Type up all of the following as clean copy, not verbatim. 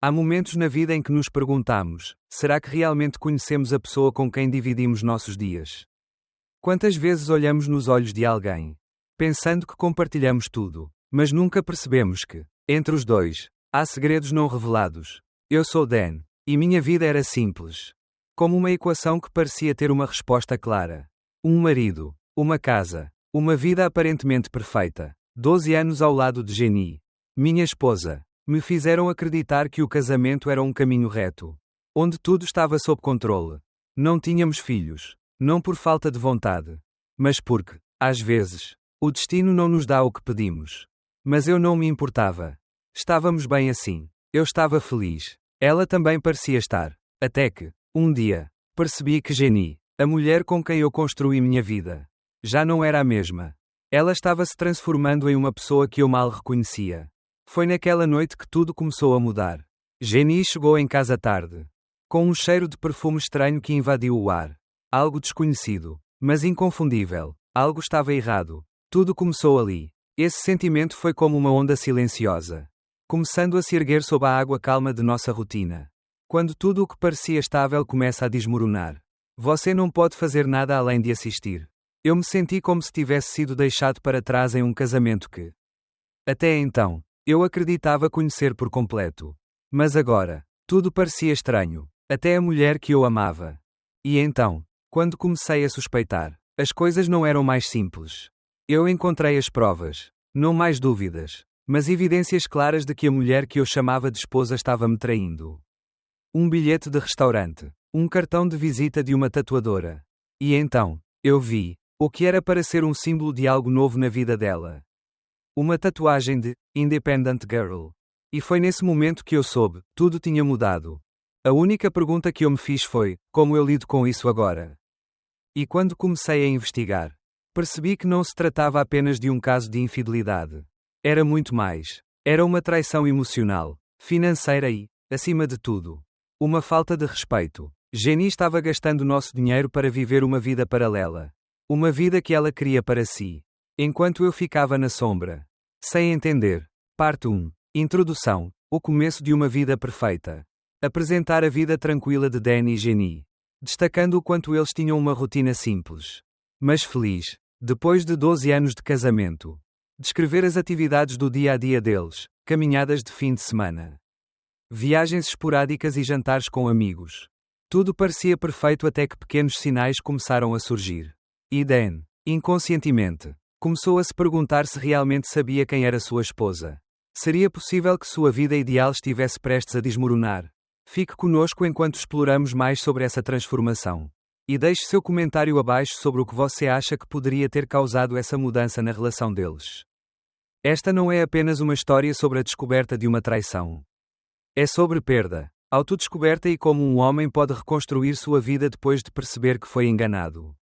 Há momentos na vida em que nos perguntamos: será que realmente conhecemos a pessoa com quem dividimos nossos dias? Quantas vezes olhamos nos olhos de alguém, pensando que compartilhamos tudo, mas nunca percebemos que, entre os dois, há segredos não revelados. Eu sou Dan, e minha vida era simples. Como uma equação que parecia ter uma resposta clara. Um marido, uma casa, uma vida aparentemente perfeita. 12 anos ao lado de Jenny, minha esposa, me fizeram acreditar que o casamento era um caminho reto, onde tudo estava sob controle. Não tínhamos filhos, não por falta de vontade, mas porque, às vezes, o destino não nos dá o que pedimos. Mas eu não me importava. Estávamos bem assim. Eu estava feliz. Ela também parecia estar. Até que, um dia, percebi que Jenny, a mulher com quem eu construí minha vida, já não era a mesma. Ela estava se transformando em uma pessoa que eu mal reconhecia. Foi naquela noite que tudo começou a mudar. Jenny chegou em casa tarde, com um cheiro de perfume estranho que invadiu o ar. Algo desconhecido, mas inconfundível. Algo estava errado. Tudo começou ali. Esse sentimento foi como uma onda silenciosa, começando a se erguer sob a água calma de nossa rotina. Quando tudo o que parecia estável começa a desmoronar, você não pode fazer nada além de assistir. Eu me senti como se tivesse sido deixado para trás em um casamento que, até então, eu acreditava conhecer por completo. Mas agora, tudo parecia estranho, até a mulher que eu amava. E então, quando comecei a suspeitar, as coisas não eram mais simples. Eu encontrei as provas, não mais dúvidas, mas evidências claras de que a mulher que eu chamava de esposa estava me traindo. Um bilhete de restaurante, um cartão de visita de uma tatuadora. E então, eu vi o que era para ser um símbolo de algo novo na vida dela. Uma tatuagem de Independent Girl. E foi nesse momento que eu soube, tudo tinha mudado. A única pergunta que eu me fiz foi: como eu lido com isso agora? E quando comecei a investigar, percebi que não se tratava apenas de um caso de infidelidade. Era muito mais. Era uma traição emocional, financeira e, acima de tudo, uma falta de respeito. Jenny estava gastando nosso dinheiro para viver uma vida paralela. Uma vida que ela queria para si. Enquanto eu ficava na sombra. Sem entender. Parte 1. Introdução. O começo de uma vida perfeita. Apresentar a vida tranquila de Dan e Jenny. Destacando o quanto eles tinham uma rotina simples, mas feliz. Depois de 12 anos de casamento. Descrever as atividades do dia a dia deles. Caminhadas de fim de semana. Viagens esporádicas e jantares com amigos. Tudo parecia perfeito até que pequenos sinais começaram a surgir. E Dan, inconscientemente, começou a se perguntar se realmente sabia quem era sua esposa. Seria possível que sua vida ideal estivesse prestes a desmoronar? Fique conosco enquanto exploramos mais sobre essa transformação. E deixe seu comentário abaixo sobre o que você acha que poderia ter causado essa mudança na relação deles. Esta não é apenas uma história sobre a descoberta de uma traição. É sobre perda, autodescoberta e como um homem pode reconstruir sua vida depois de perceber que foi enganado.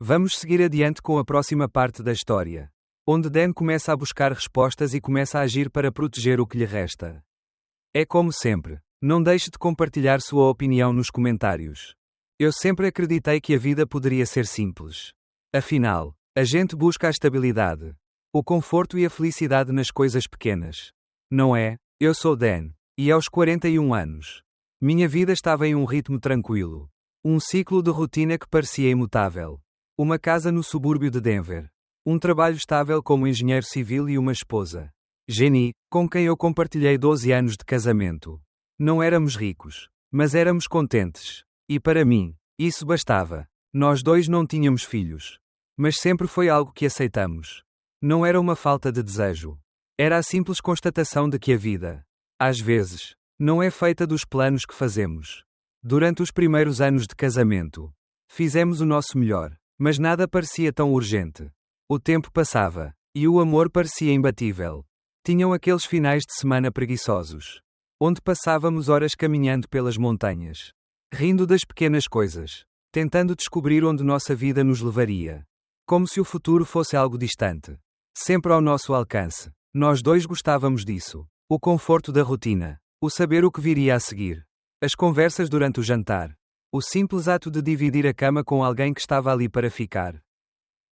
Vamos seguir adiante com a próxima parte da história, onde Dan começa a buscar respostas e começa a agir para proteger o que lhe resta. É como sempre, não deixe de compartilhar sua opinião nos comentários. Eu sempre acreditei que a vida poderia ser simples. Afinal, a gente busca a estabilidade, o conforto e a felicidade nas coisas pequenas. Não é? Eu sou Dan, e aos 41 anos, minha vida estava em um ritmo tranquilo. Um ciclo de rotina que parecia imutável. Uma casa no subúrbio de Denver. Um trabalho estável como engenheiro civil e uma esposa, Jenny, com quem eu compartilhei 12 anos de casamento. Não éramos ricos, mas éramos contentes. E para mim, isso bastava. Nós dois não tínhamos filhos. Mas sempre foi algo que aceitamos. Não era uma falta de desejo. Era a simples constatação de que a vida, às vezes, não é feita dos planos que fazemos. Durante os primeiros anos de casamento, fizemos o nosso melhor. Mas nada parecia tão urgente. O tempo passava, e o amor parecia imbatível. Tinham aqueles finais de semana preguiçosos, onde passávamos horas caminhando pelas montanhas, rindo das pequenas coisas, tentando descobrir onde nossa vida nos levaria. Como se o futuro fosse algo distante, sempre ao nosso alcance. Nós dois gostávamos disso. O conforto da rotina, o saber o que viria a seguir, as conversas durante o jantar. O simples ato de dividir a cama com alguém que estava ali para ficar.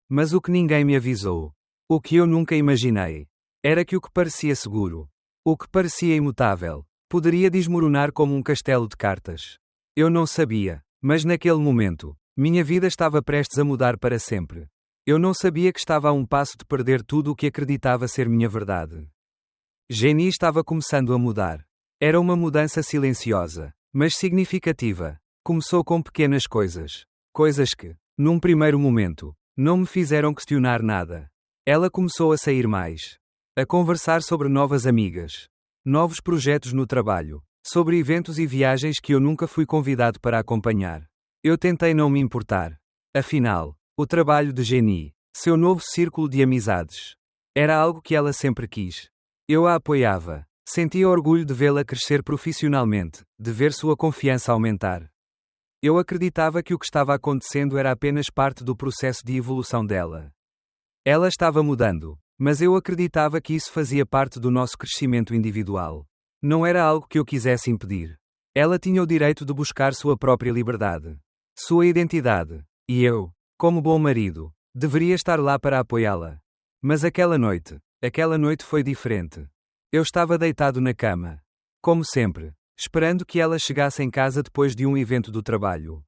Mas o que ninguém me avisou, o que eu nunca imaginei, era que o que parecia seguro, o que parecia imutável, Poderia desmoronar como um castelo de cartas. Eu não sabia, mas naquele momento, minha vida estava prestes a mudar para sempre. Eu não sabia que estava a um passo de perder tudo o que acreditava ser minha verdade. Jenny estava começando a mudar. Era uma mudança silenciosa, mas significativa. Começou com pequenas coisas. Coisas que, num primeiro momento, não me fizeram questionar nada. Ela começou a sair mais. A conversar sobre novas amigas. Novos projetos no trabalho. Sobre eventos e viagens que eu nunca fui convidado para acompanhar. Eu tentei não me importar. Afinal, o trabalho de Jenny, seu novo círculo de amizades, era algo que ela sempre quis. Eu a apoiava. Sentia orgulho de vê-la crescer profissionalmente, de ver sua confiança aumentar. Eu acreditava que o que estava acontecendo era apenas parte do processo de evolução dela. Ela estava mudando, mas eu acreditava que isso fazia parte do nosso crescimento individual. Não era algo que eu quisesse impedir. Ela tinha o direito de buscar sua própria liberdade, sua identidade, e eu, como bom marido, deveria estar lá para apoiá-la. Mas aquela noite foi diferente. Eu estava deitado na cama. Como sempre, esperando que ela chegasse em casa depois de um evento do trabalho.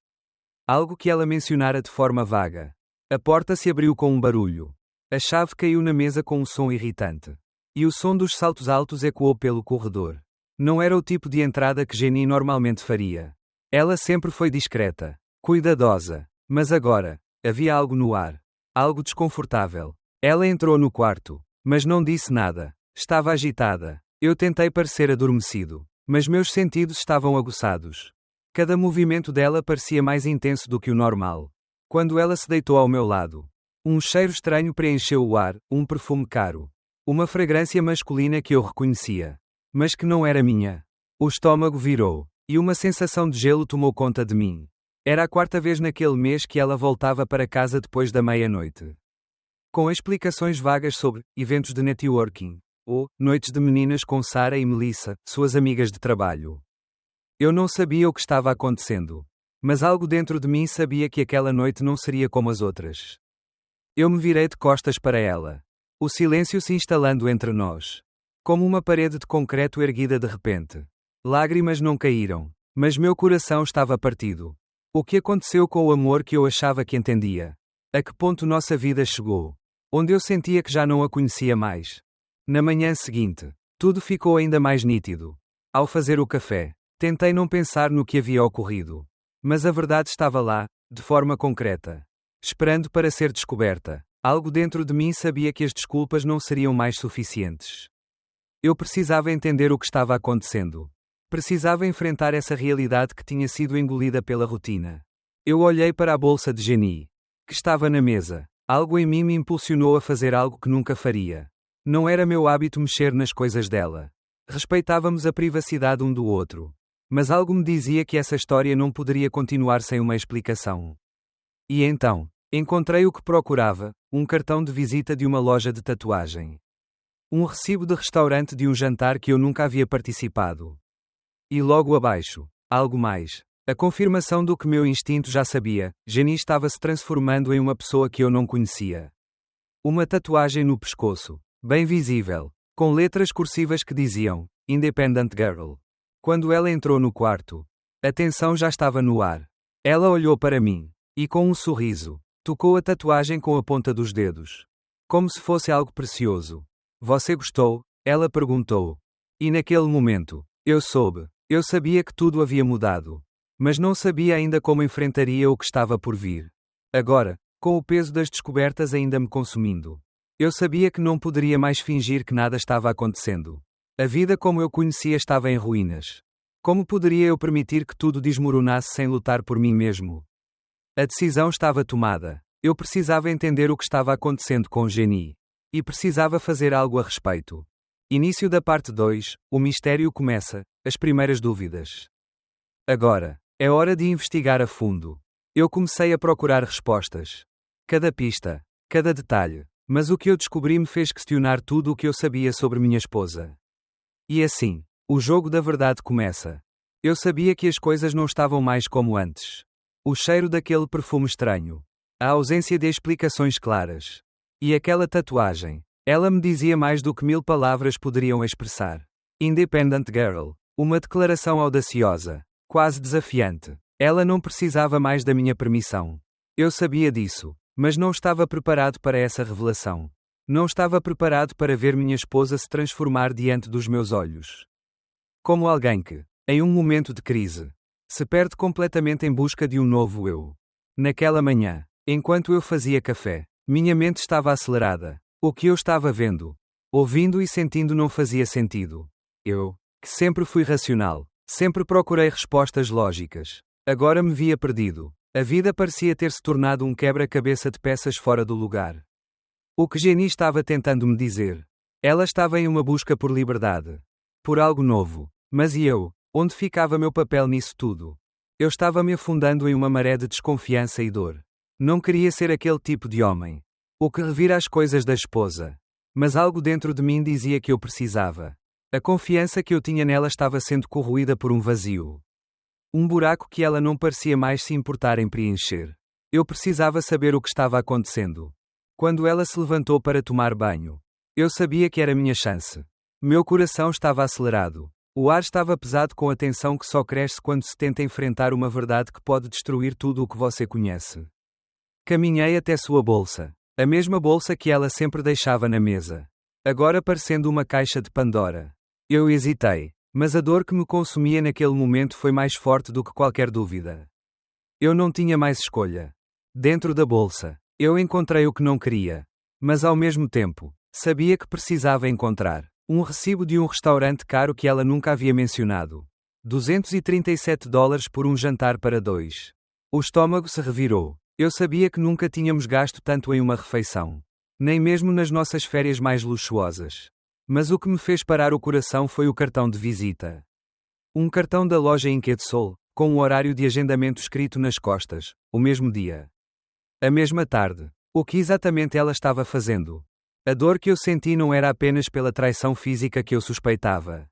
Algo que ela mencionara de forma vaga. A porta se abriu com um barulho. A chave caiu na mesa com um som irritante. E o som dos saltos altos ecoou pelo corredor. Não era o tipo de entrada que Jenny normalmente faria. Ela sempre foi discreta, cuidadosa, mas agora, havia algo no ar. Algo desconfortável. Ela entrou no quarto, mas não disse nada. Estava agitada. Eu tentei parecer adormecido, mas meus sentidos estavam aguçados. Cada movimento dela parecia mais intenso do que o normal. Quando ela se deitou ao meu lado, um cheiro estranho preencheu o ar, um perfume caro. Uma fragrância masculina que eu reconhecia, mas que não era minha. O estômago virou, e uma sensação de gelo tomou conta de mim. Era a quarta vez naquele mês que ela voltava para casa depois da meia-noite. Com explicações vagas sobre eventos de networking, ou noites de meninas com Sarah e Melissa, suas amigas de trabalho. Eu não sabia o que estava acontecendo, mas algo dentro de mim sabia que aquela noite não seria como as outras. Eu me virei de costas para ela. O silêncio se instalando entre nós. Como uma parede de concreto erguida de repente. Lágrimas não caíram, mas meu coração estava partido. O que aconteceu com o amor que eu achava que entendia? A que ponto nossa vida chegou? Onde eu sentia que já não a conhecia mais. Na manhã seguinte, tudo ficou ainda mais nítido. Ao fazer o café, tentei não pensar no que havia ocorrido. Mas a verdade estava lá, de forma concreta. Esperando para ser descoberta. Algo dentro de mim sabia que as desculpas não seriam mais suficientes. Eu precisava entender o que estava acontecendo. Precisava enfrentar essa realidade que tinha sido engolida pela rotina. Eu olhei para a bolsa de Jenny, que estava na mesa. Algo em mim me impulsionou a fazer algo que nunca faria. Não era meu hábito mexer nas coisas dela. Respeitávamos a privacidade um do outro. Mas algo me dizia que essa história não poderia continuar sem uma explicação. E então, encontrei o que procurava, um cartão de visita de uma loja de tatuagem. Um recibo de restaurante de um jantar que eu nunca havia participado. E logo abaixo, algo mais. A confirmação do que meu instinto já sabia, Jenny estava se transformando em uma pessoa que eu não conhecia. Uma tatuagem no pescoço, bem visível, com letras cursivas que diziam, Independent Girl. Quando ela entrou no quarto, a tensão já estava no ar. Ela olhou para mim, e com um sorriso, tocou a tatuagem com a ponta dos dedos. Como se fosse algo precioso. Você gostou? Ela perguntou. E naquele momento, eu sabia que tudo havia mudado. Mas não sabia ainda como enfrentaria o que estava por vir. Agora, com o peso das descobertas ainda me consumindo. Eu sabia que não poderia mais fingir que nada estava acontecendo. A vida como eu conhecia estava em ruínas. Como poderia eu permitir que tudo desmoronasse sem lutar por mim mesmo? A decisão estava tomada. Eu precisava entender o que estava acontecendo com Jenny. E precisava fazer algo a respeito. Início da parte 2, o mistério começa, as primeiras dúvidas. Agora, é hora de investigar a fundo. Eu comecei a procurar respostas. Cada pista, cada detalhe, mas o que eu descobri me fez questionar tudo o que eu sabia sobre minha esposa. E assim, o jogo da verdade começa. Eu sabia que as coisas não estavam mais como antes. O cheiro daquele perfume estranho. A ausência de explicações claras. E aquela tatuagem. Ela me dizia mais do que 1000 palavras poderiam expressar. Independent Girl. Uma declaração audaciosa, quase desafiante. Ela não precisava mais da minha permissão. Eu sabia disso, mas não estava preparado para essa revelação. Não estava preparado para ver minha esposa se transformar diante dos meus olhos. Como alguém que, em um momento de crise, se perde completamente em busca de um novo eu. Naquela manhã, enquanto eu fazia café, minha mente estava acelerada. O que eu estava vendo, ouvindo e sentindo não fazia sentido. Eu, que sempre fui racional, sempre procurei respostas lógicas, agora me via perdido. A vida parecia ter se tornado um quebra-cabeça de peças fora do lugar. O que Jenny estava tentando me dizer? Ela estava em uma busca por liberdade. Por algo novo. Mas e eu? Onde ficava meu papel nisso tudo? Eu estava me afundando em uma maré de desconfiança e dor. Não queria ser aquele tipo de homem. O que revira as coisas da esposa. Mas algo dentro de mim dizia que eu precisava. A confiança que eu tinha nela estava sendo corroída por um vazio. Um buraco que ela não parecia mais se importar em preencher. Eu precisava saber o que estava acontecendo. Quando ela se levantou para tomar banho, eu sabia que era minha chance. Meu coração estava acelerado. O ar estava pesado com a tensão que só cresce quando se tenta enfrentar uma verdade que pode destruir tudo o que você conhece. Caminhei até sua bolsa. A mesma bolsa que ela sempre deixava na mesa. Agora parecendo uma caixa de Pandora. Eu hesitei. Mas a dor que me consumia naquele momento foi mais forte do que qualquer dúvida. Eu não tinha mais escolha. Dentro da bolsa, eu encontrei o que não queria. Mas ao mesmo tempo, sabia que precisava encontrar um recibo de um restaurante caro que ela nunca havia mencionado. $237 por um jantar para dois. O estômago se revirou. Eu sabia que nunca tínhamos gasto tanto em uma refeição. Nem mesmo nas nossas férias mais luxuosas. Mas o que me fez parar o coração foi o cartão de visita. Um cartão da loja em Quetzal, com um horário de agendamento escrito nas costas, o mesmo dia. A mesma tarde. O que exatamente ela estava fazendo? A dor que eu senti não era apenas pela traição física que eu suspeitava.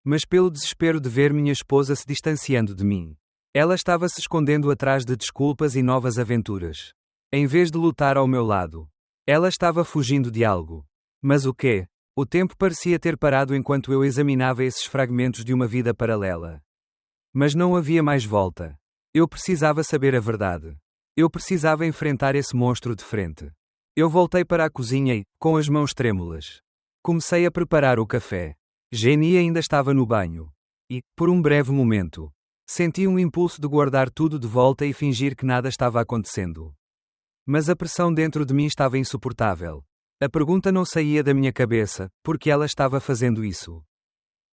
Mas pelo desespero de ver minha esposa se distanciando de mim. Ela estava se escondendo atrás de desculpas e novas aventuras. Em vez de lutar ao meu lado. Ela estava fugindo de algo. Mas o quê? O tempo parecia ter parado enquanto eu examinava esses fragmentos de uma vida paralela. Mas não havia mais volta. Eu precisava saber a verdade. Eu precisava enfrentar esse monstro de frente. Eu voltei para a cozinha e, com as mãos trêmulas, comecei a preparar o café. Jenny ainda estava no banho. E, por um breve momento, senti um impulso de guardar tudo de volta e fingir que nada estava acontecendo. Mas a pressão dentro de mim estava insuportável. A pergunta não saía da minha cabeça, por que ela estava fazendo isso?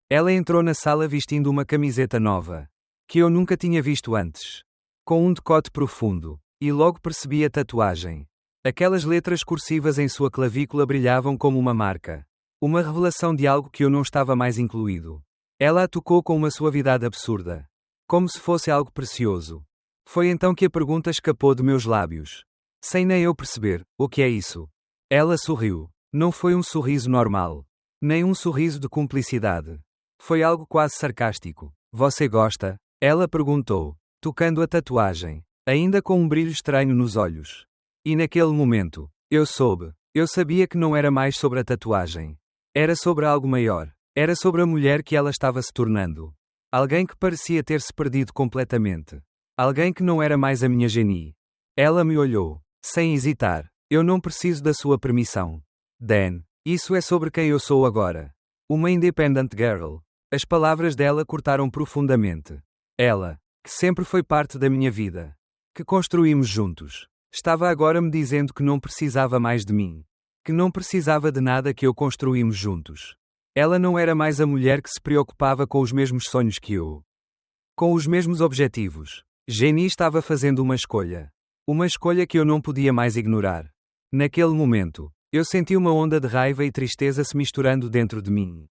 Ela entrou na sala vestindo uma camiseta nova, que eu nunca tinha visto antes, com um decote profundo, e logo percebi a tatuagem. Aquelas letras cursivas em sua clavícula brilhavam como uma marca. Uma revelação de algo que eu não estava mais incluído. Ela a tocou com uma suavidade absurda, como se fosse algo precioso. Foi então que a pergunta escapou de meus lábios. Sem nem eu perceber, o que é isso? Ela sorriu. Não foi um sorriso normal. Nem um sorriso de cumplicidade. Foi algo quase sarcástico. Você gosta? Ela perguntou, tocando a tatuagem, ainda com um brilho estranho nos olhos. E naquele momento, eu soube. Eu sabia que não era mais sobre a tatuagem. Era sobre algo maior. Era sobre a mulher que ela estava se tornando. Alguém que parecia ter se perdido completamente. Alguém que não era mais a minha Jenny. Ela me olhou, sem hesitar. Eu não preciso da sua permissão. Dan, isso é sobre quem eu sou agora. Uma independent girl. As palavras dela cortaram profundamente. Ela, que sempre foi parte da minha vida, que construímos juntos, estava agora me dizendo que não precisava mais de mim. Que não precisava de nada que eu construímos juntos. Ela não era mais a mulher que se preocupava com os mesmos sonhos que eu. Com os mesmos objetivos. Jenny estava fazendo uma escolha. Uma escolha que eu não podia mais ignorar. Naquele momento, eu senti uma onda de raiva e tristeza se misturando dentro de mim.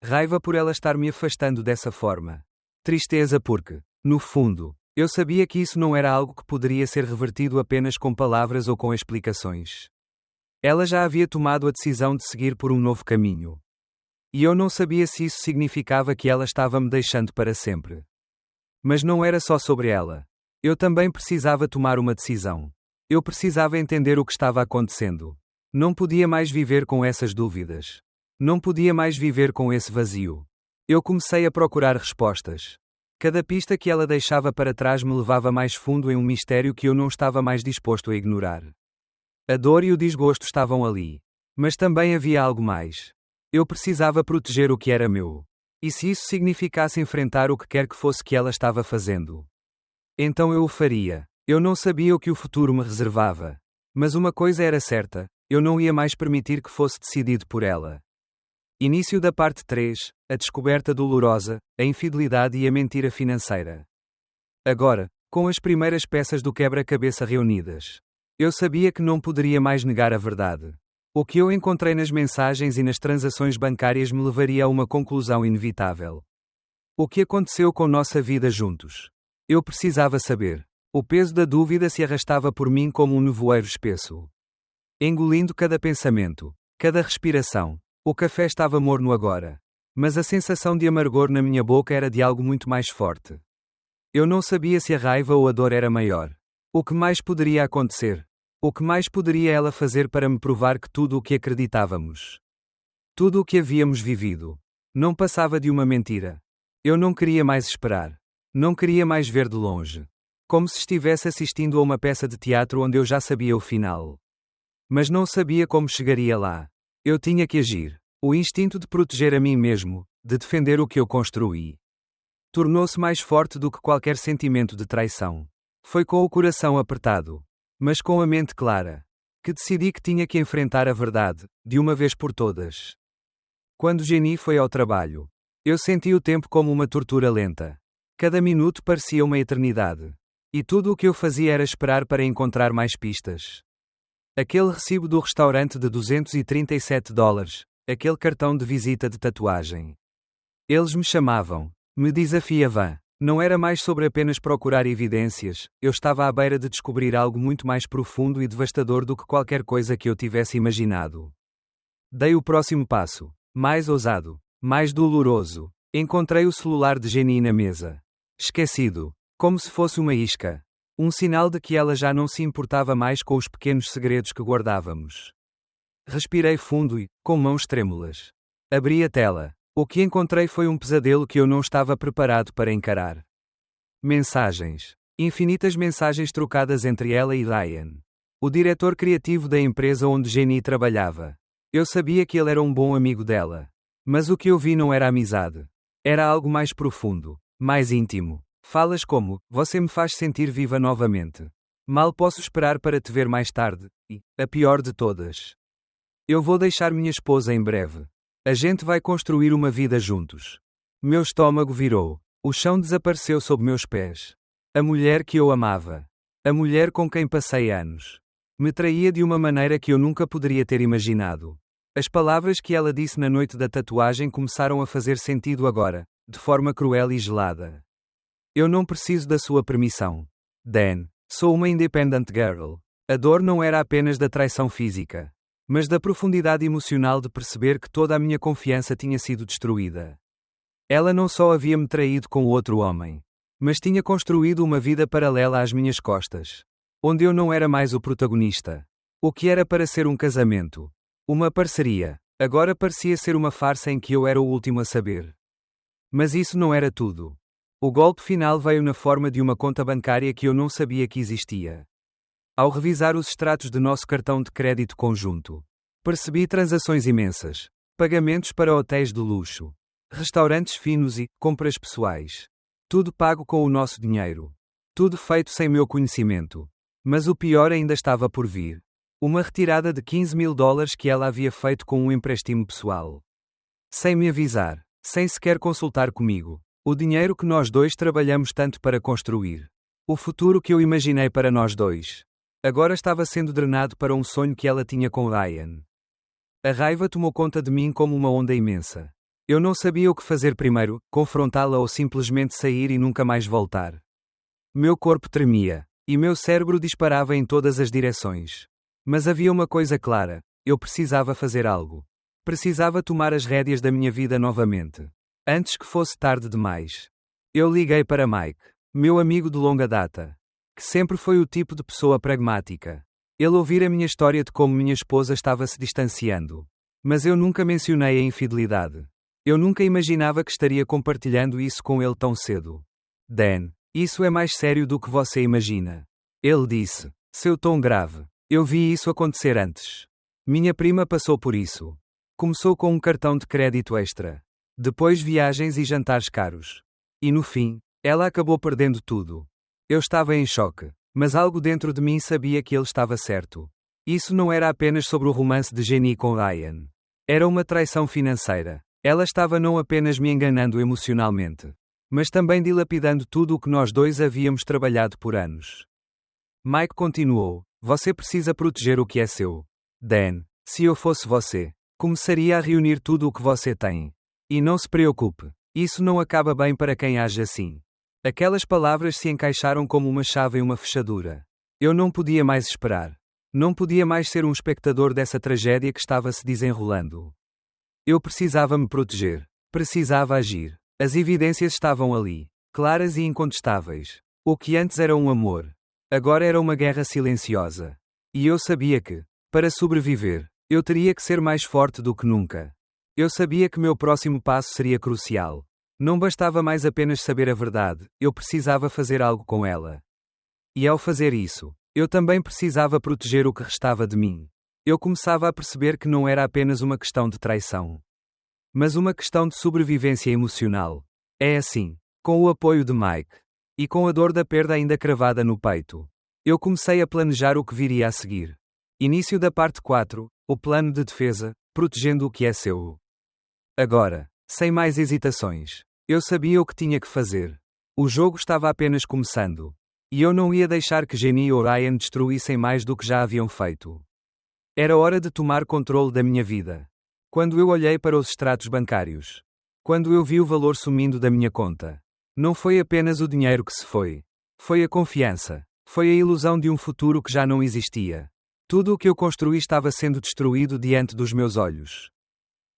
Raiva por ela estar me afastando dessa forma. Tristeza porque, no fundo, eu sabia que isso não era algo que poderia ser revertido apenas com palavras ou com explicações. Ela já havia tomado a decisão de seguir por um novo caminho. E eu não sabia se isso significava que ela estava me deixando para sempre. Mas não era só sobre ela. Eu também precisava tomar uma decisão. Eu precisava entender o que estava acontecendo. Não podia mais viver com essas dúvidas. Não podia mais viver com esse vazio. Eu comecei a procurar respostas. Cada pista que ela deixava para trás me levava mais fundo em um mistério que eu não estava mais disposto a ignorar. A dor e o desgosto estavam ali. Mas também havia algo mais. Eu precisava proteger o que era meu. E se isso significasse enfrentar o que quer que fosse que ela estava fazendo? Então eu o faria. Eu não sabia o que o futuro me reservava. Mas uma coisa era certa: eu não ia mais permitir que fosse decidido por ela. Início da parte 3, a descoberta dolorosa, a infidelidade e a mentira financeira. Agora, com as primeiras peças do quebra-cabeça reunidas, eu sabia que não poderia mais negar a verdade. O que eu encontrei nas mensagens e nas transações bancárias me levaria a uma conclusão inevitável. O que aconteceu com nossa vida juntos? Eu precisava saber. O peso da dúvida se arrastava por mim como um nevoeiro espesso. Engolindo cada pensamento, cada respiração. O café estava morno agora. Mas a sensação de amargor na minha boca era de algo muito mais forte. Eu não sabia se a raiva ou a dor era maior. O que mais poderia acontecer? O que mais poderia ela fazer para me provar que tudo o que acreditávamos, tudo o que havíamos vivido, não passava de uma mentira? Eu não queria mais esperar. Não queria mais ver de longe. Como se estivesse assistindo a uma peça de teatro onde eu já sabia o final. Mas não sabia como chegaria lá. Eu tinha que agir. O instinto de proteger a mim mesmo, de defender o que eu construí, tornou-se mais forte do que qualquer sentimento de traição. Foi com o coração apertado, mas com a mente clara, que decidi que tinha que enfrentar a verdade, de uma vez por todas. Quando Jenny foi ao trabalho, eu senti o tempo como uma tortura lenta. Cada minuto parecia uma eternidade. E tudo o que eu fazia era esperar para encontrar mais pistas. Aquele recibo do restaurante de $237, aquele cartão de visita de tatuagem. Eles me chamavam, me desafiavam. Não era mais sobre apenas procurar evidências, eu estava à beira de descobrir algo muito mais profundo e devastador do que qualquer coisa que eu tivesse imaginado. Dei o próximo passo, mais ousado, mais doloroso. Encontrei o celular de Jenny na mesa. Esquecido, como se fosse uma isca. Um sinal de que ela já não se importava mais com os pequenos segredos que guardávamos. Respirei fundo e, com mãos trêmulas, abri a tela. O que encontrei foi um pesadelo que eu não estava preparado para encarar. Mensagens. Infinitas mensagens trocadas entre ela e Ryan, o diretor criativo da empresa onde Jenny trabalhava. Eu sabia que ele era um bom amigo dela. Mas o que eu vi não era amizade. Era algo mais profundo, mais íntimo. Falas como: você me faz sentir viva novamente. Mal posso esperar para te ver mais tarde. E, a pior de todas, eu vou deixar minha esposa em breve. A gente vai construir uma vida juntos. Meu estômago virou. O chão desapareceu sob meus pés. A mulher que eu amava. A mulher com quem passei anos. Me traía de uma maneira que eu nunca poderia ter imaginado. As palavras que ela disse na noite da tatuagem começaram a fazer sentido agora, de forma cruel e gelada. Eu não preciso da sua permissão, Dan. Sou uma independent girl. A dor não era apenas da traição física, mas da profundidade emocional de perceber que toda a minha confiança tinha sido destruída. Ela não só havia-me traído com outro homem, mas tinha construído uma vida paralela às minhas costas, onde eu não era mais o protagonista. O que era para ser um casamento, uma parceria, agora parecia ser uma farsa em que eu era o último a saber. Mas isso não era tudo. O golpe final veio na forma de uma conta bancária que eu não sabia que existia. Ao revisar os extratos de nosso cartão de crédito conjunto, percebi transações imensas, pagamentos para hotéis de luxo, restaurantes finos e compras pessoais. Tudo pago com o nosso dinheiro. Tudo feito sem meu conhecimento. Mas o pior ainda estava por vir. Uma retirada de $15.000 que ela havia feito com um empréstimo pessoal. Sem me avisar, sem sequer consultar comigo. O dinheiro que nós dois trabalhamos tanto para construir. O futuro que eu imaginei para nós dois. Agora estava sendo drenado para um sonho que ela tinha com Ryan. A raiva tomou conta de mim como uma onda imensa. Eu não sabia o que fazer primeiro, confrontá-la ou simplesmente sair e nunca mais voltar. Meu corpo tremia, e meu cérebro disparava em todas as direções. Mas havia uma coisa clara: eu precisava fazer algo. Precisava tomar as rédeas da minha vida novamente. Antes que fosse tarde demais. Eu liguei para Mike, meu amigo de longa data, que sempre foi o tipo de pessoa pragmática. Ele ouvira a minha história de como minha esposa estava se distanciando. Mas eu nunca mencionei a infidelidade. Eu nunca imaginava que estaria compartilhando isso com ele tão cedo. Dan, isso é mais sério do que você imagina. Ele disse, seu tom grave. Eu vi isso acontecer antes. Minha prima passou por isso. Começou com um cartão de crédito extra. Depois viagens e jantares caros. E no fim, ela acabou perdendo tudo. Eu estava em choque, mas algo dentro de mim sabia que ele estava certo. Isso não era apenas sobre o romance de Jenny com Ryan. Era uma traição financeira. Ela estava não apenas me enganando emocionalmente, mas também dilapidando tudo o que nós dois havíamos trabalhado por anos. Mike continuou, você precisa proteger o que é seu. Dan, se eu fosse você, começaria a reunir tudo o que você tem. E não se preocupe, isso não acaba bem para quem age assim. Aquelas palavras se encaixaram como uma chave em uma fechadura. Eu não podia mais esperar. Não podia mais ser um espectador dessa tragédia que estava se desenrolando. Eu precisava me proteger. Precisava agir. As evidências estavam ali, claras e incontestáveis. O que antes era um amor, agora era uma guerra silenciosa. E eu sabia que, para sobreviver, eu teria que ser mais forte do que nunca. Eu sabia que meu próximo passo seria crucial. Não bastava mais apenas saber a verdade, eu precisava fazer algo com ela. E ao fazer isso, eu também precisava proteger o que restava de mim. Eu começava a perceber que não era apenas uma questão de traição, mas uma questão de sobrevivência emocional. É assim, com o apoio de Mike, e com a dor da perda ainda cravada no peito, eu comecei a planejar o que viria a seguir. Início da parte 4, o plano de defesa, protegendo o que é seu. Agora, sem mais hesitações, eu sabia o que tinha que fazer. O jogo estava apenas começando. E eu não ia deixar que Jenny ou Ryan destruíssem mais do que já haviam feito. Era hora de tomar controle da minha vida. Quando eu olhei para os extratos bancários, quando eu vi o valor sumindo da minha conta, não foi apenas o dinheiro que se foi. Foi a confiança. Foi a ilusão de um futuro que já não existia. Tudo o que eu construí estava sendo destruído diante dos meus olhos.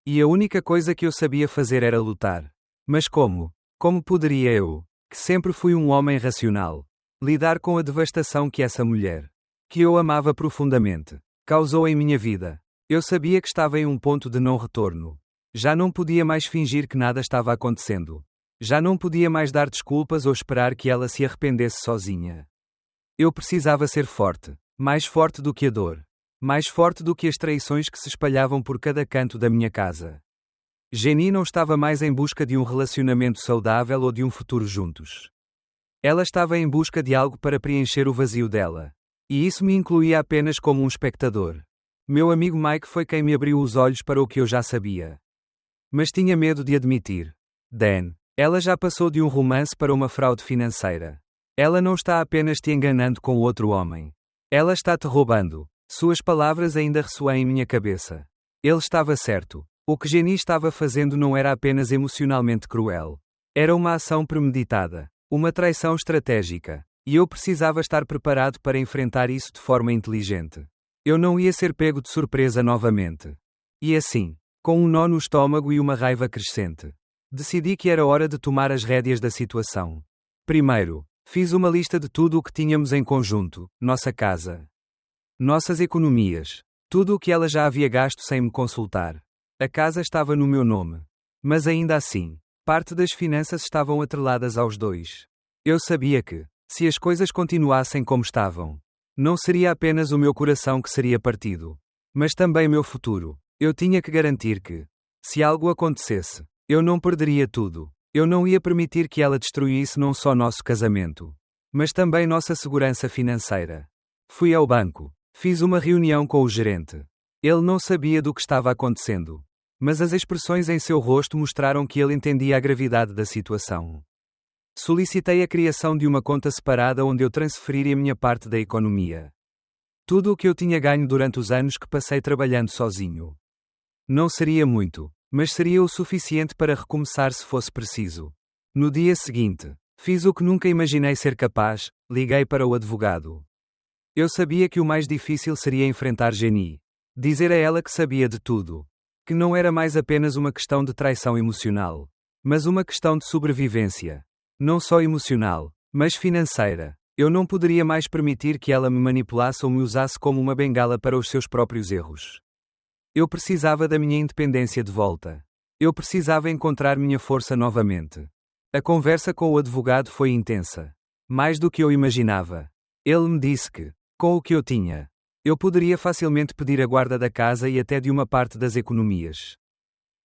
E a única coisa que eu sabia fazer era lutar. Mas como? Como poderia eu, que sempre fui um homem racional, lidar com a devastação que essa mulher, que eu amava profundamente, causou em minha vida? Eu sabia que estava em um ponto de não retorno. Já não podia mais fingir que nada estava acontecendo. Já não podia mais dar desculpas ou esperar que ela se arrependesse sozinha. Eu precisava ser forte, mais forte do que a dor, mais forte do que as traições que se espalhavam por cada canto da minha casa. Jenny não estava mais em busca de um relacionamento saudável ou de um futuro juntos. Ela estava em busca de algo para preencher o vazio dela. E isso me incluía apenas como um espectador. Meu amigo Mike foi quem me abriu os olhos para o que eu já sabia. Mas tinha medo de admitir. Dan, ela já passou de um romance para uma fraude financeira. Ela não está apenas te enganando com outro homem. Ela está te roubando. Suas palavras ainda ressoam em minha cabeça. Ele estava certo. O que Jenny estava fazendo não era apenas emocionalmente cruel. Era uma ação premeditada. Uma traição estratégica. E eu precisava estar preparado para enfrentar isso de forma inteligente. Eu não ia ser pego de surpresa novamente. E assim, com um nó no estômago e uma raiva crescente, decidi que era hora de tomar as rédeas da situação. Primeiro, fiz uma lista de tudo o que tínhamos em conjunto, nossa casa, nossas economias, tudo o que ela já havia gasto sem me consultar. A casa estava no meu nome. Mas ainda assim, parte das finanças estavam atreladas aos dois. Eu sabia que, se as coisas continuassem como estavam, não seria apenas o meu coração que seria partido, mas também meu futuro. Eu tinha que garantir que, se algo acontecesse, eu não perderia tudo. Eu não ia permitir que ela destruísse não só nosso casamento, mas também nossa segurança financeira. Fui ao banco. Fiz uma reunião com o gerente. Ele não sabia do que estava acontecendo, mas as expressões em seu rosto mostraram que ele entendia a gravidade da situação. Solicitei a criação de uma conta separada onde eu transferiria minha parte da economia. Tudo o que eu tinha ganho durante os anos que passei trabalhando sozinho. Não seria muito, mas seria o suficiente para recomeçar se fosse preciso. No dia seguinte, fiz o que nunca imaginei ser capaz, liguei para o advogado. Eu sabia que o mais difícil seria enfrentar Jenny. Dizer a ela que sabia de tudo. Que não era mais apenas uma questão de traição emocional, mas uma questão de sobrevivência. Não só emocional, mas financeira. Eu não poderia mais permitir que ela me manipulasse ou me usasse como uma bengala para os seus próprios erros. Eu precisava da minha independência de volta. Eu precisava encontrar minha força novamente. A conversa com o advogado foi intensa. Mais do que eu imaginava. Ele me disse que, com o que eu tinha, eu poderia facilmente pedir a guarda da casa e até de uma parte das economias.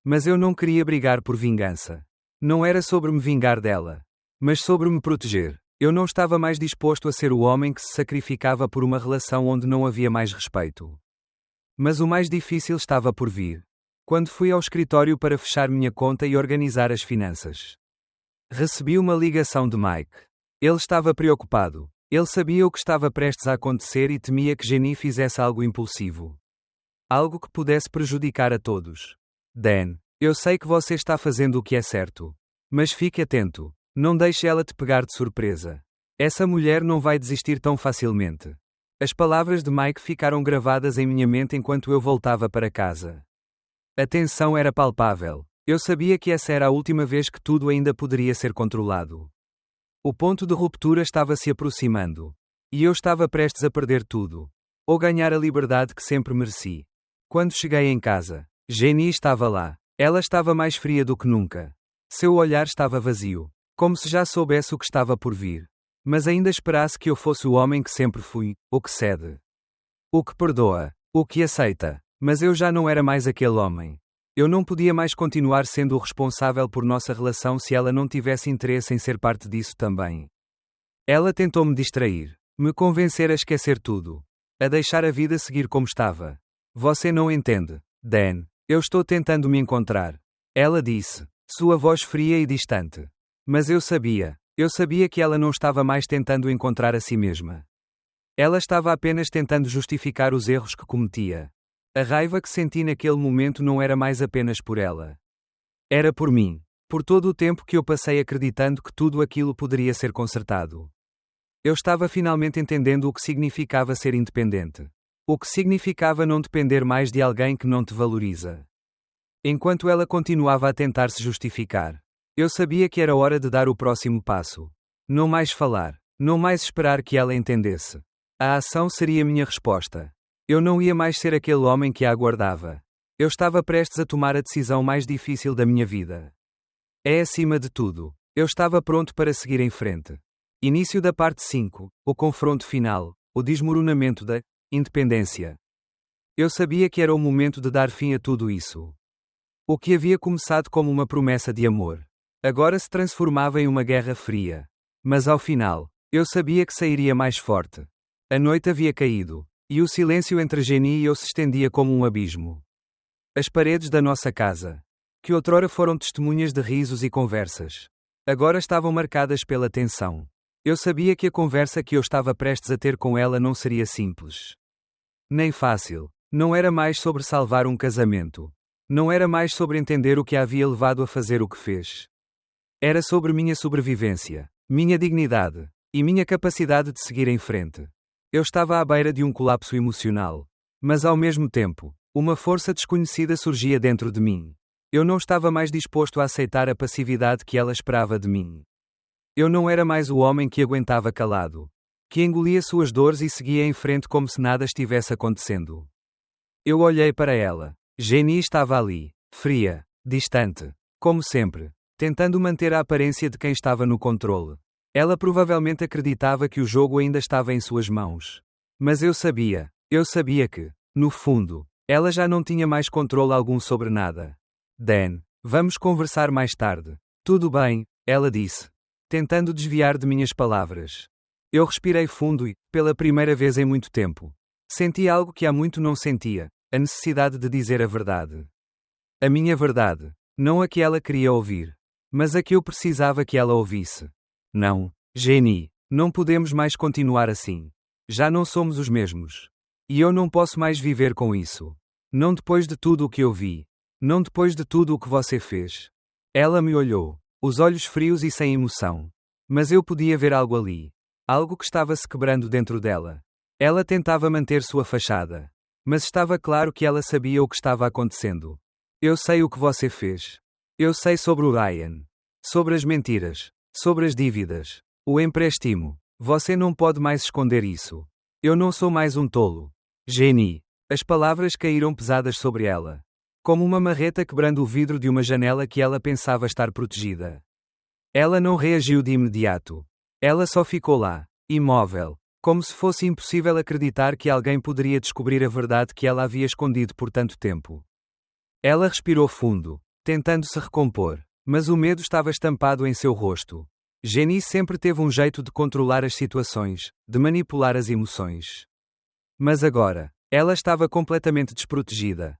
Mas eu não queria brigar por vingança. Não era sobre me vingar dela, mas sobre me proteger. Eu não estava mais disposto a ser o homem que se sacrificava por uma relação onde não havia mais respeito. Mas o mais difícil estava por vir. Quando fui ao escritório para fechar minha conta e organizar as finanças, recebi uma ligação de Mike. Ele estava preocupado. Ele sabia o que estava prestes a acontecer e temia que Jenny fizesse algo impulsivo. Algo que pudesse prejudicar a todos. Dan, eu sei que você está fazendo o que é certo. Mas fique atento. Não deixe ela te pegar de surpresa. Essa mulher não vai desistir tão facilmente. As palavras de Mike ficaram gravadas em minha mente enquanto eu voltava para casa. A tensão era palpável. Eu sabia que essa era a última vez que tudo ainda poderia ser controlado. O ponto de ruptura estava se aproximando. E eu estava prestes a perder tudo. Ou ganhar a liberdade que sempre mereci. Quando cheguei em casa, Jenny estava lá. Ela estava mais fria do que nunca. Seu olhar estava vazio. Como se já soubesse o que estava por vir. Mas ainda esperasse que eu fosse o homem que sempre fui, o que cede. O que perdoa. O que aceita. Mas eu já não era mais aquele homem. Eu não podia mais continuar sendo o responsável por nossa relação se ela não tivesse interesse em ser parte disso também. Ela tentou me distrair, me convencer a esquecer tudo, a deixar a vida seguir como estava. Você não entende, Dan. Eu estou tentando me encontrar. Ela disse, sua voz fria e distante. Mas eu sabia que ela não estava mais tentando encontrar a si mesma. Ela estava apenas tentando justificar os erros que cometia. A raiva que senti naquele momento não era mais apenas por ela. Era por mim. Por todo o tempo que eu passei acreditando que tudo aquilo poderia ser consertado. Eu estava finalmente entendendo o que significava ser independente. O que significava não depender mais de alguém que não te valoriza. Enquanto ela continuava a tentar se justificar, eu sabia que era hora de dar o próximo passo. Não mais falar. Não mais esperar que ela entendesse. A ação seria minha resposta. Eu não ia mais ser aquele homem que a aguardava. Eu estava prestes a tomar a decisão mais difícil da minha vida. É acima de tudo. Eu estava pronto para seguir em frente. Início da parte 5, o confronto final, o desmoronamento da independência. Eu sabia que era o momento de dar fim a tudo isso. O que havia começado como uma promessa de amor, agora se transformava em uma guerra fria. Mas ao final, eu sabia que sairia mais forte. A noite havia caído. E o silêncio entre Jenny e eu se estendia como um abismo. As paredes da nossa casa, que outrora foram testemunhas de risos e conversas, agora estavam marcadas pela tensão. Eu sabia que a conversa que eu estava prestes a ter com ela não seria simples. Nem fácil. Não era mais sobre salvar um casamento. Não era mais sobre entender o que a havia levado a fazer o que fez. Era sobre minha sobrevivência, minha dignidade e minha capacidade de seguir em frente. Eu estava à beira de um colapso emocional. Mas ao mesmo tempo, uma força desconhecida surgia dentro de mim. Eu não estava mais disposto a aceitar a passividade que ela esperava de mim. Eu não era mais o homem que aguentava calado, que engolia suas dores e seguia em frente como se nada estivesse acontecendo. Eu olhei para ela. Jenny estava ali, fria, distante, como sempre, tentando manter a aparência de quem estava no controle. Ela provavelmente acreditava que o jogo ainda estava em suas mãos. Mas eu sabia que, no fundo, ela já não tinha mais controle algum sobre nada. Dan, vamos conversar mais tarde. Tudo bem, ela disse, tentando desviar de minhas palavras. Eu respirei fundo e, pela primeira vez em muito tempo, senti algo que há muito não sentia, a necessidade de dizer a verdade. A minha verdade, não a que ela queria ouvir, mas a que eu precisava que ela ouvisse. Não, Jenny, não podemos mais continuar assim. Já não somos os mesmos. E eu não posso mais viver com isso. Não depois de tudo o que eu vi. Não depois de tudo o que você fez. Ela me olhou, os olhos frios e sem emoção. Mas eu podia ver algo ali. Algo que estava se quebrando dentro dela. Ela tentava manter sua fachada. Mas estava claro que ela sabia o que estava acontecendo. Eu sei o que você fez. Eu sei sobre o Ryan. Sobre as mentiras. Sobre as dívidas. O empréstimo. Você não pode mais esconder isso. Eu não sou mais um tolo. Jenny. As palavras caíram pesadas sobre ela. Como uma marreta quebrando o vidro de uma janela que ela pensava estar protegida. Ela não reagiu de imediato. Ela só ficou lá, imóvel, como se fosse impossível acreditar que alguém poderia descobrir a verdade que ela havia escondido por tanto tempo. Ela respirou fundo, tentando se recompor, mas o medo estava estampado em seu rosto. Jenny sempre teve um jeito de controlar as situações, de manipular as emoções. Mas agora, ela estava completamente desprotegida.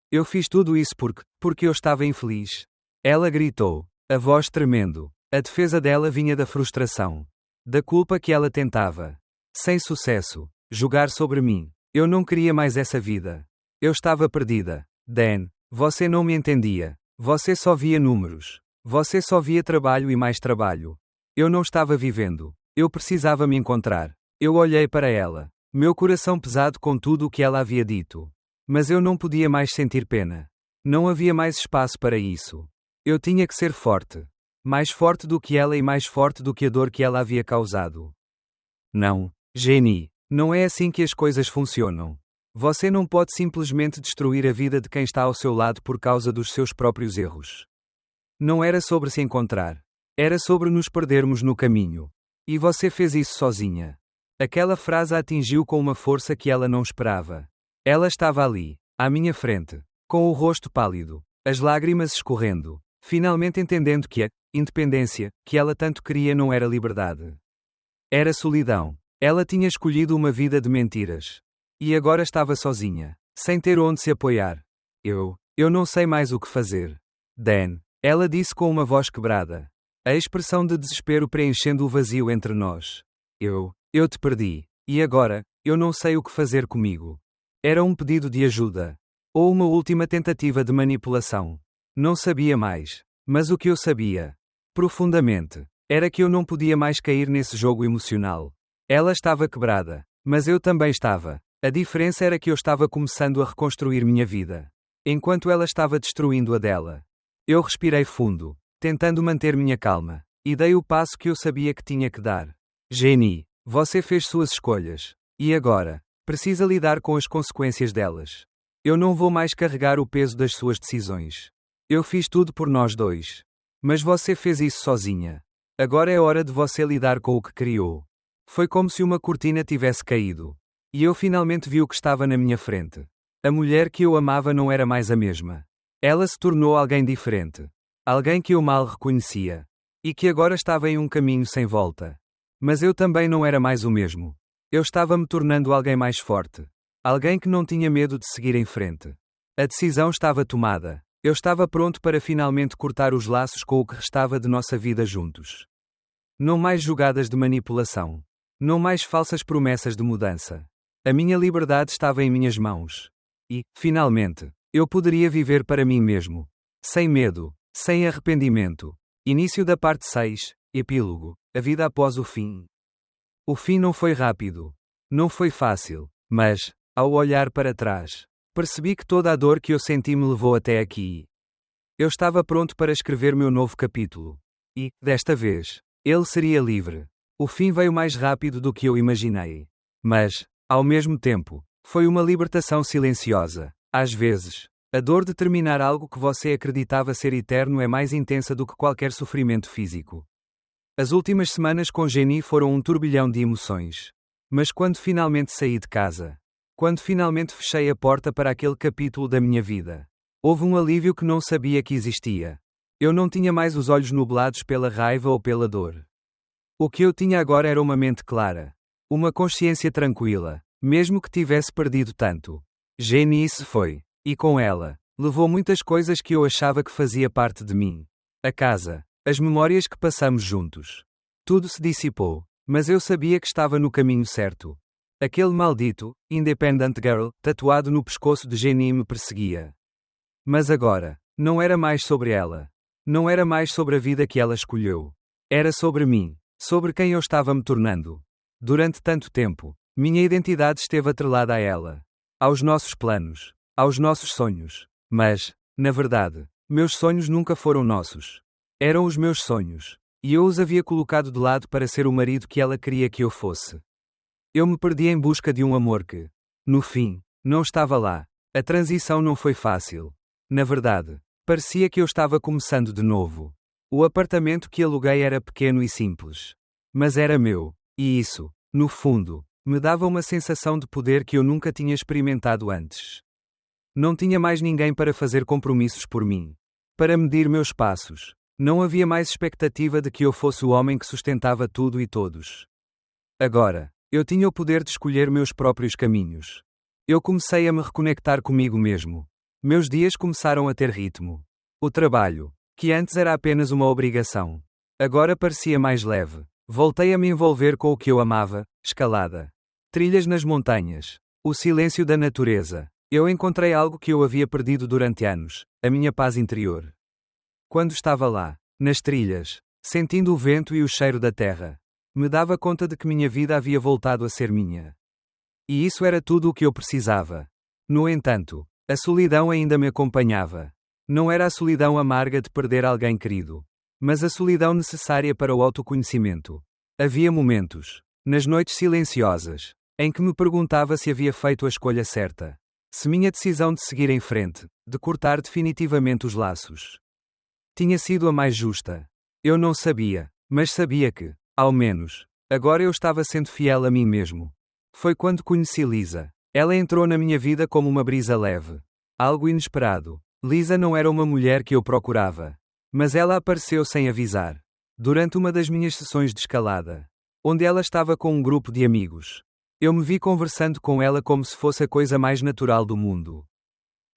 Eu fiz tudo isso porque eu estava infeliz. Ela gritou, a voz tremendo. A defesa dela vinha da frustração. Da culpa que ela tentava, sem sucesso, jogar sobre mim. Eu não queria mais essa vida. Eu estava perdida. Dan, você não me entendia. Você só via números. Você só via trabalho e mais trabalho. Eu não estava vivendo. Eu precisava me encontrar. Eu olhei para ela, meu coração pesado com tudo o que ela havia dito. Mas eu não podia mais sentir pena. Não havia mais espaço para isso. Eu tinha que ser forte. Mais forte do que ela e mais forte do que a dor que ela havia causado. Não, Jenny, não é assim que as coisas funcionam. Você não pode simplesmente destruir a vida de quem está ao seu lado por causa dos seus próprios erros. Não era sobre se encontrar. Era sobre nos perdermos no caminho. E você fez isso sozinha. Aquela frase a atingiu com uma força que ela não esperava. Ela estava ali, à minha frente, com o rosto pálido, as lágrimas escorrendo, finalmente entendendo que a independência que ela tanto queria não era liberdade. Era solidão. Ela tinha escolhido uma vida de mentiras. E agora estava sozinha, sem ter onde se apoiar. Eu não sei mais o que fazer. Dan, ela disse com uma voz quebrada. A expressão de desespero preenchendo o vazio entre nós. Eu te perdi. E agora, eu não sei o que fazer comigo. Era um pedido de ajuda. Ou uma última tentativa de manipulação. Não sabia mais. Mas o que eu sabia, profundamente, era que eu não podia mais cair nesse jogo emocional. Ela estava quebrada. Mas eu também estava. A diferença era que eu estava começando a reconstruir minha vida. Enquanto ela estava destruindo a dela. Eu respirei fundo, tentando manter minha calma. E dei o passo que eu sabia que tinha que dar. Jenny, você fez suas escolhas. E agora? Precisa lidar com as consequências delas. Eu não vou mais carregar o peso das suas decisões. Eu fiz tudo por nós dois. Mas você fez isso sozinha. Agora é hora de você lidar com o que criou. Foi como se uma cortina tivesse caído. E eu finalmente vi o que estava na minha frente. A mulher que eu amava não era mais a mesma. Ela se tornou alguém diferente. Alguém que eu mal reconhecia. E que agora estava em um caminho sem volta. Mas eu também não era mais o mesmo. Eu estava me tornando alguém mais forte. Alguém que não tinha medo de seguir em frente. A decisão estava tomada. Eu estava pronto para finalmente cortar os laços com o que restava de nossa vida juntos. Não mais jogadas de manipulação. Não mais falsas promessas de mudança. A minha liberdade estava em minhas mãos. E, finalmente, eu poderia viver para mim mesmo. Sem medo, sem arrependimento. Início da parte 6, epílogo, a vida após o fim. O fim não foi rápido. Não foi fácil. Mas, ao olhar para trás, percebi que toda a dor que eu senti me levou até aqui. Eu estava pronto para escrever meu novo capítulo. E, desta vez, ele seria livre. O fim veio mais rápido do que eu imaginei. Mas, ao mesmo tempo, foi uma libertação silenciosa. Às vezes, a dor de terminar algo que você acreditava ser eterno é mais intensa do que qualquer sofrimento físico. As últimas semanas com Jenny foram um turbilhão de emoções. Mas quando finalmente saí de casa, quando finalmente fechei a porta para aquele capítulo da minha vida, houve um alívio que não sabia que existia. Eu não tinha mais os olhos nublados pela raiva ou pela dor. O que eu tinha agora era uma mente clara. Uma consciência tranquila, mesmo que tivesse perdido tanto. Jenny se foi. E com ela, levou muitas coisas que eu achava que fazia parte de mim. A casa, as memórias que passamos juntos. Tudo se dissipou, mas eu sabia que estava no caminho certo. Aquele maldito, Independent Girl, tatuado no pescoço de Jenny me perseguia. Mas agora, não era mais sobre ela. Não era mais sobre a vida que ela escolheu. Era sobre mim, sobre quem eu estava me tornando. Durante tanto tempo, minha identidade esteve atrelada a ela. Aos nossos planos, aos nossos sonhos. Mas, na verdade, meus sonhos nunca foram nossos. Eram os meus sonhos. E eu os havia colocado de lado para ser o marido que ela queria que eu fosse. Eu me perdi em busca de um amor que, no fim, não estava lá. A transição não foi fácil. Na verdade, parecia que eu estava começando de novo. O apartamento que aluguei era pequeno e simples. Mas era meu, e isso, no fundo, me dava uma sensação de poder que eu nunca tinha experimentado antes. Não tinha mais ninguém para fazer compromissos por mim. Para medir meus passos. Não havia mais expectativa de que eu fosse o homem que sustentava tudo e todos. Agora, eu tinha o poder de escolher meus próprios caminhos. Eu comecei a me reconectar comigo mesmo. Meus dias começaram a ter ritmo. O trabalho, que antes era apenas uma obrigação, agora parecia mais leve. Voltei a me envolver com o que eu amava: escalada, trilhas nas montanhas, o silêncio da natureza. Eu encontrei algo que eu havia perdido durante anos: a minha paz interior. Quando estava lá, nas trilhas, sentindo o vento e o cheiro da terra, me dava conta de que minha vida havia voltado a ser minha. E isso era tudo o que eu precisava. No entanto, a solidão ainda me acompanhava. Não era a solidão amarga de perder alguém querido, mas a solidão necessária para o autoconhecimento. Havia momentos, nas noites silenciosas, em que me perguntava se havia feito a escolha certa. Se minha decisão de seguir em frente, de cortar definitivamente os laços, tinha sido a mais justa. Eu não sabia, mas sabia que, ao menos, agora eu estava sendo fiel a mim mesmo. Foi quando conheci Lisa. Ela entrou na minha vida como uma brisa leve. Algo inesperado. Lisa não era uma mulher que eu procurava. Mas ela apareceu sem avisar. Durante uma das minhas sessões de escalada, onde ela estava com um grupo de amigos. Eu me vi conversando com ela como se fosse a coisa mais natural do mundo.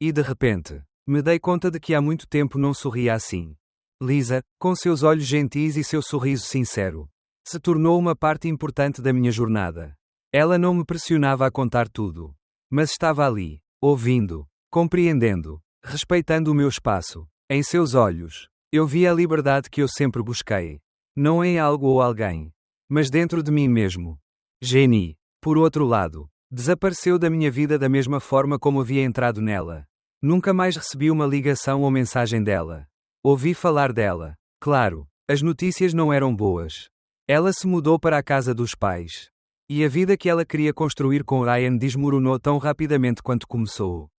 E de repente, me dei conta de que há muito tempo não sorria assim. Lisa, com seus olhos gentis e seu sorriso sincero, se tornou uma parte importante da minha jornada. Ela não me pressionava a contar tudo, mas estava ali, ouvindo, compreendendo, respeitando o meu espaço. Em seus olhos, eu via a liberdade que eu sempre busquei. Não em algo ou alguém, mas dentro de mim mesmo. Jenny, por outro lado, desapareceu da minha vida da mesma forma como havia entrado nela. Nunca mais recebi uma ligação ou mensagem dela. Ouvi falar dela. Claro, as notícias não eram boas. Ela se mudou para a casa dos pais. E a vida que ela queria construir com Ryan desmoronou tão rapidamente quanto começou.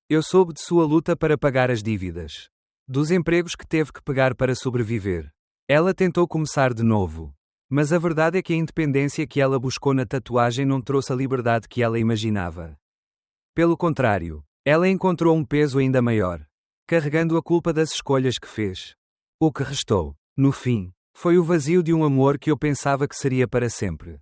Eu soube de sua luta para pagar as dívidas. Dos empregos que teve que pegar para sobreviver. Ela tentou começar de novo. Mas a verdade é que a independência que ela buscou na tatuagem não trouxe a liberdade que ela imaginava. Pelo contrário, ela encontrou um peso ainda maior, carregando a culpa das escolhas que fez. O que restou, no fim, foi o vazio de um amor que eu pensava que seria para sempre.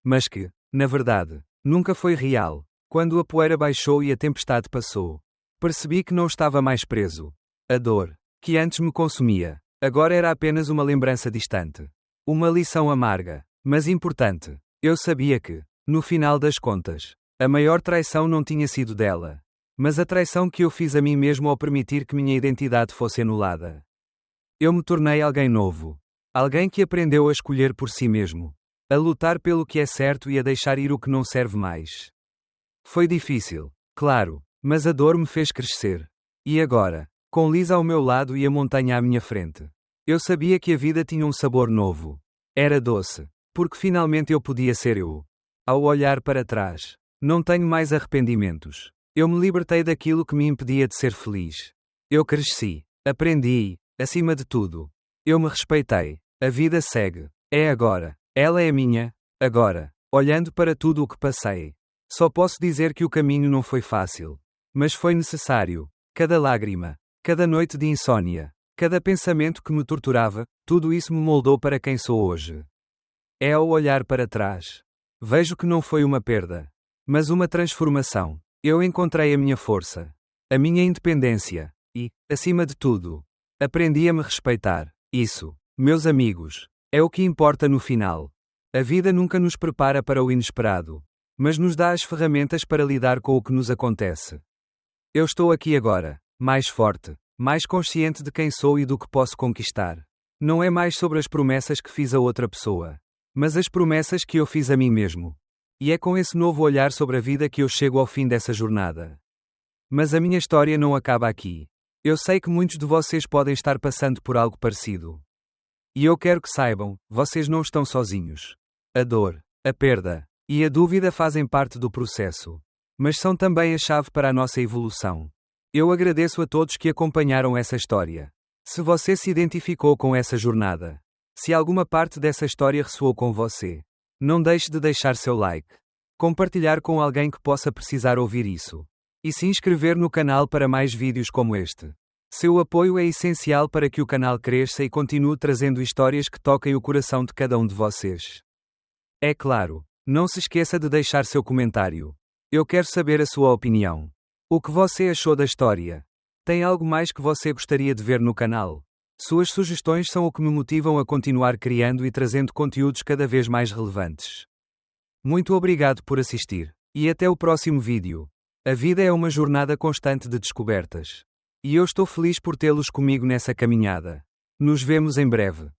Mas que, na verdade, nunca foi real. Quando a poeira baixou e a tempestade passou, percebi que não estava mais preso. A dor, que antes me consumia, agora era apenas uma lembrança distante. Uma lição amarga, mas importante. Eu sabia que, no final das contas, a maior traição não tinha sido dela, mas a traição que eu fiz a mim mesmo ao permitir que minha identidade fosse anulada. Eu me tornei alguém novo. Alguém que aprendeu a escolher por si mesmo, a lutar pelo que é certo e a deixar ir o que não serve mais. Foi difícil, claro, mas a dor me fez crescer. E agora, com Lisa ao meu lado e a montanha à minha frente, eu sabia que a vida tinha um sabor novo. Era doce, porque finalmente eu podia ser eu. Ao olhar para trás, não tenho mais arrependimentos. Eu me libertei daquilo que me impedia de ser feliz. Eu cresci, aprendi, acima de tudo. Eu me respeitei. A vida segue. É agora. Ela é minha, agora. Olhando para tudo o que passei, só posso dizer que o caminho não foi fácil. Mas foi necessário. Cada lágrima, cada noite de insônia, cada pensamento que me torturava, tudo isso me moldou para quem sou hoje. É ao olhar para trás. Vejo que não foi uma perda, mas uma transformação. Eu encontrei a minha força, a minha independência, e, acima de tudo, aprendi a me respeitar. Isso, meus amigos, é o que importa no final. A vida nunca nos prepara para o inesperado, mas nos dá as ferramentas para lidar com o que nos acontece. Eu estou aqui agora, mais forte, mais consciente de quem sou e do que posso conquistar. Não é mais sobre as promessas que fiz a outra pessoa, mas as promessas que eu fiz a mim mesmo. E é com esse novo olhar sobre a vida que eu chego ao fim dessa jornada. Mas a minha história não acaba aqui. Eu sei que muitos de vocês podem estar passando por algo parecido. E eu quero que saibam, vocês não estão sozinhos. A dor, a perda e a dúvida fazem parte do processo. Mas são também a chave para a nossa evolução. Eu agradeço a todos que acompanharam essa história. Se você se identificou com essa jornada, se alguma parte dessa história ressoou com você, não deixe de deixar seu like, compartilhar com alguém que possa precisar ouvir isso, e se inscrever no canal para mais vídeos como este. Seu apoio é essencial para que o canal cresça e continue trazendo histórias que toquem o coração de cada um de vocês. É claro, não se esqueça de deixar seu comentário. Eu quero saber a sua opinião. O que você achou da história? Tem algo mais que você gostaria de ver no canal? Suas sugestões são o que me motivam a continuar criando e trazendo conteúdos cada vez mais relevantes. Muito obrigado por assistir. E até o próximo vídeo. A vida é uma jornada constante de descobertas. E eu estou feliz por tê-los comigo nessa caminhada. Nos vemos em breve.